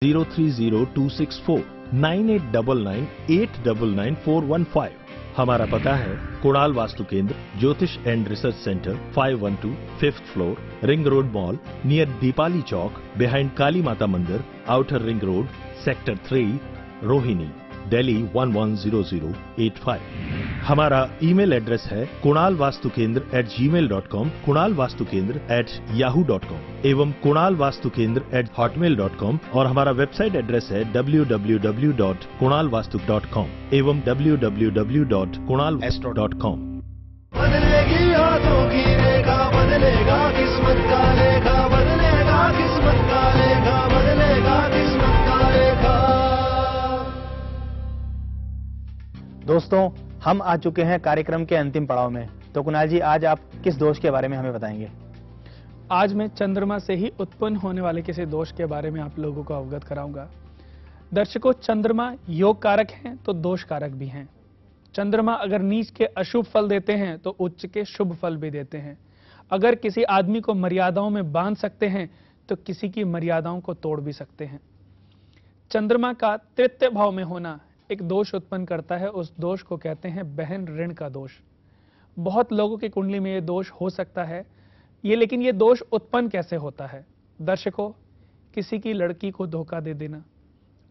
030264 9899899415। हमारा पता है Kunal Vastu Kendra, Jyotish and research centre, 512 5th floor, ring road mall, near Deepali Chowk, behind Kali Mata Mandir, outer ring road, sector 3, Rohini, Delhi 110085। हमारा email address है kunalvastukendra@gmail.com, kunalvastukendra@yahoo.com एवं kunalvastukendra@hotmail.com और हमारा वेबसाइट एड्रेस है www.kunalvastu.com एवं www.kunalastro.com। बदलेगी हाथों की रेखा, बदलेगा किस्मत का लेखा, बदलेगा किस्मत का लेखा, बदलेगा किस्मत का लेखा। दोस्तों, हम आ चुके हैं कार्यक्रम के अंतिम पड़ाव में। तो कुणाल जी, आज आप किस दोष के बारे में हमें बताएंगे? आज मैं चंद्रमा से ही उत्पन्न होने वाले किसी दोष के बारे में आप लोगों को अवगत कराऊंगा। दर्शकों, चंद्रमा योग कारक हैं तो दोष कारक भी हैं। चंद्रमा अगर नीच के अशुभ फल देते हैं तो उच्च के शुभ फल भी देते हैं। अगर किसी आदमी को मर्यादाओं में बांध सकते हैं तो किसी की मर्यादाओं को तोड़ भी सकते हैं। चंद्रमा का तृतीय भाव में होना एक दोष उत्पन्न करता है। उस दोष को कहते हैं बहन ऋण का दोष। बहुत लोगों की कुंडली में यह दोष हो सकता है। लेकिन ये दोष उत्पन्न कैसे होता है? दर्शकों, किसी की लड़की को धोखा दे देना,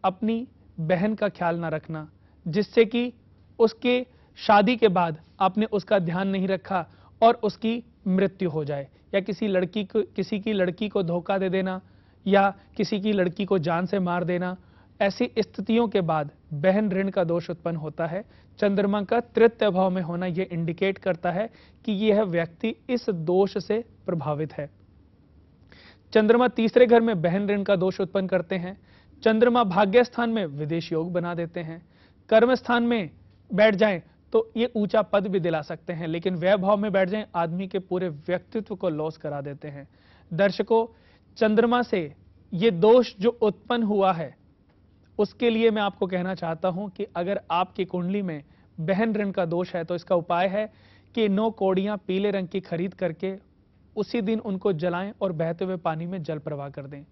अपनी बहन का ख्याल ना रखना, जिससे कि उसके शादी के बाद आपने उसका ध्यान नहीं रखा और उसकी मृत्यु हो जाए, या किसी की लड़की को धोखा दे देना, या किसी की लड़की को जान से मार देना। ऐसी स्थितियों के बाद बहन ऋण का दोष उत्पन्न होता है। चंद्रमा का तृतीय भाव में होना यह इंडिकेट करता है कि यह व्यक्ति इस दोष से प्रभावित है। चंद्रमा तीसरे घर में बहन ऋण का दोष उत्पन्न करते हैं। चंद्रमा भाग्य स्थान में विदेश योग बना देते हैं। कर्म स्थान में बैठ जाएं तो ये ऊंचा पद भी दिला सकते हैं, लेकिन व्यय भाव में बैठ जाएं आदमी के पूरे व्यक्तित्व को लॉस करा देते हैं। दर्शकों, चंद्रमा से ये दोष जो उत्पन्न हुआ है उसके लिए मैं आपको कहना चाहता हूं कि अगर आपकी कुंडली में बहन ऋण का दोष है तो इसका उपाय है कि 9 कौड़ियां पीले रंग की खरीद करके उसी दिन उनको जलाएं और बहते हुए पानी में जल प्रवाह कर दें।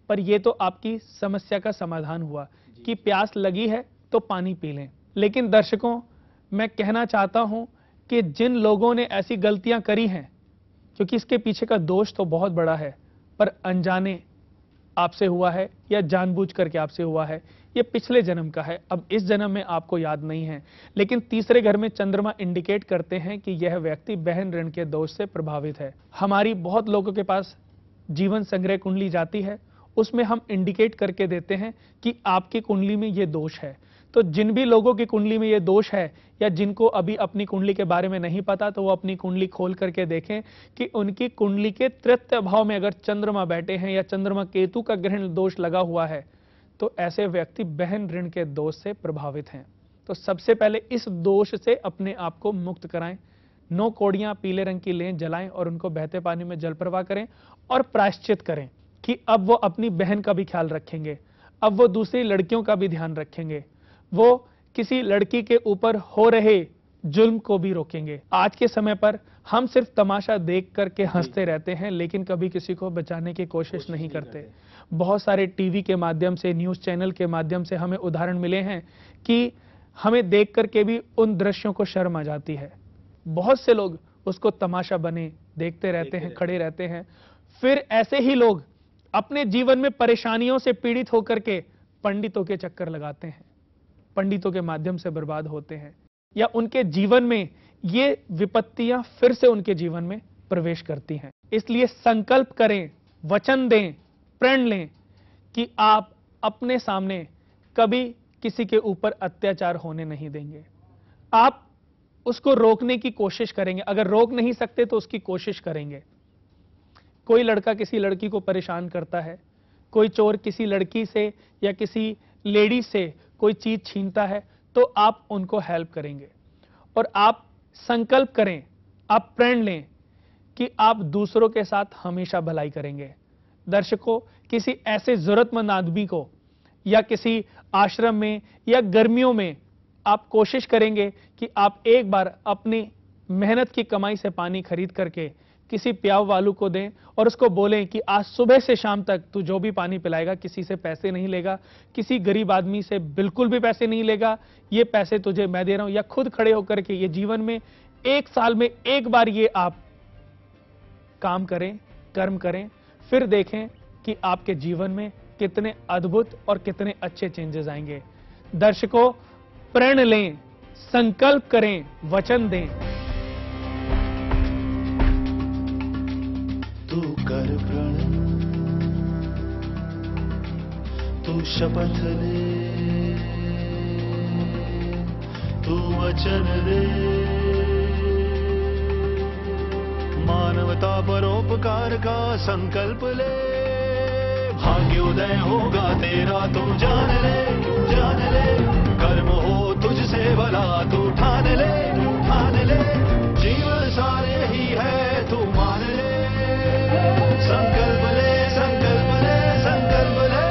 पर यह तो आपकी समस्या का समाधान हुआ कि प्यास लगी है तो पानी पी लें। लेकिन दर्शकों, मैं कहना चाहता हूं कि जिन लोगों ने ऐसी गलतियां करी हैं, क्योंकि इसके पीछे का दोष तो बहुत बड़ा है, पर अनजाने आपसे हुआ है या जानबूझ करके आपसे हुआ है, ये पिछले जन्म का है, अब इस जन्म में आपको याद नहीं है। लेकिन तीसरे घर में चंद्रमा इंडिकेट करते हैं कि यह व्यक्ति बहन ऋण के दोष से प्रभावित है। हमारी बहुत लोगों के पास जीवन संग्रह कुंडली जाती है, उसमें हम इंडिकेट करके देते हैं कि आपकी कुंडली में ये दोष है। तो जिन भी लोगों की कुंडली में ये दोष है या जिनको अभी अपनी कुंडली के बारे में नहीं पता, तो वो अपनी कुंडली खोल करके देखें कि उनकी कुंडली के तृतीय भाव में अगर चंद्रमा बैठे हैं या चंद्रमा केतु का ग्रहण दोष लगा हुआ है तो ऐसे व्यक्ति बहन ऋण के दोष से प्रभावित हैं। तो सबसे पहले इस दोष से अपने आप को मुक्त कराएं। 9 कौड़ियां पीले रंग की लें, जलाएं और उनको बहते पानी में जल प्रवाह करें और प्रायश्चित करें कि अब वो अपनी बहन का भी ख्याल रखेंगे, अब वो दूसरी लड़कियों का भी ध्यान रखेंगे, वो किसी लड़की के ऊपर हो रहे जुल्म को भी रोकेंगे। आज के समय पर हम सिर्फ तमाशा देख करके हंसते रहते हैं, लेकिन कभी किसी को बचाने की कोशिश नहीं करते। बहुत सारे टीवी के माध्यम से, न्यूज़ चैनल के माध्यम से हमें उदाहरण मिले हैं कि हमें देख करके भी उन दृश्यों को शर्म आ जाती है। बहुत से लोग उसको तमाशा बने देखते रहते हैं, खड़े रहते हैं। फिर ऐसे ही लोग अपने जीवन में परेशानियों से पीड़ित होकर के पंडितों के चक्कर लगाते हैं, पंडितों के माध्यम से बर्बाद होते हैं, या उनके जीवन में ये विपत्तियां फिर से उनके जीवन में प्रवेश करती हैं। इसलिए संकल्प करें, वचन दें, प्रण लें कि आप अपने सामने कभी किसी के ऊपर अत्याचार होने नहीं देंगे। आप उसको रोकने की कोशिश करेंगे, अगर रोक नहीं सकते तो उसकी कोशिश करेंगे। कोई लड़का किसी लड़की को परेशान करता है, कोई चोर किसी लड़की से या किसी लेडी से कोई चीज छीनता है, तो आप उनको हेल्प करेंगे और आप संकल्प करें, आप प्रण लें कि आप दूसरों के साथ हमेशा भलाई करेंगे। दर्शकों, किसी ऐसे जरूरतमंद आदमी को या किसी आश्रम में या गर्मियों में आप कोशिश करेंगे कि आप एक बार अपनी मेहनत की कमाई से पानी खरीद करके किसी प्याव वालू को दें और उसको बोलें कि आज सुबह से शाम तक तू जो भी पानी पिलाएगा किसी से पैसे नहीं लेगा, किसी गरीब आदमी से बिल्कुल भी पैसे नहीं लेगा, ये पैसे तुझे मैं दे रहा हूं। या खुद खड़े होकर के ये जीवन में 1 साल में एक बार ये आप काम करें, कर्म करें, फिर देखें कि आपके जीवन में कितने अद्भुत और कितने अच्छे चेंजेस आएंगे। दर्शकों, प्रण लें, संकल्प करें, वचन दें। तू कर प्रण, तू शपथ ले, तू वचन दे, मानवता परोपकार का संकल्प ले। भाग्योदय होगा तेरा, तू जान ले, तू जान ले। कर्म हो तुझसे भला, तू ठान ले, तू ठान ले। जीवन सारे ही है, तू मान ले। संकल्प ले, संकल्प ले, संकल्प ले।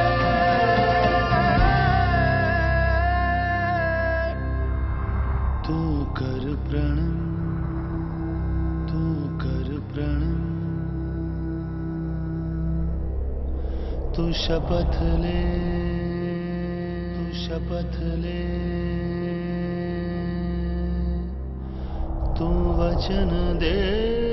तू कर प्रण, तू कर प्रण, तू शपथ ले, तू शपथ ले, तू वचन दे।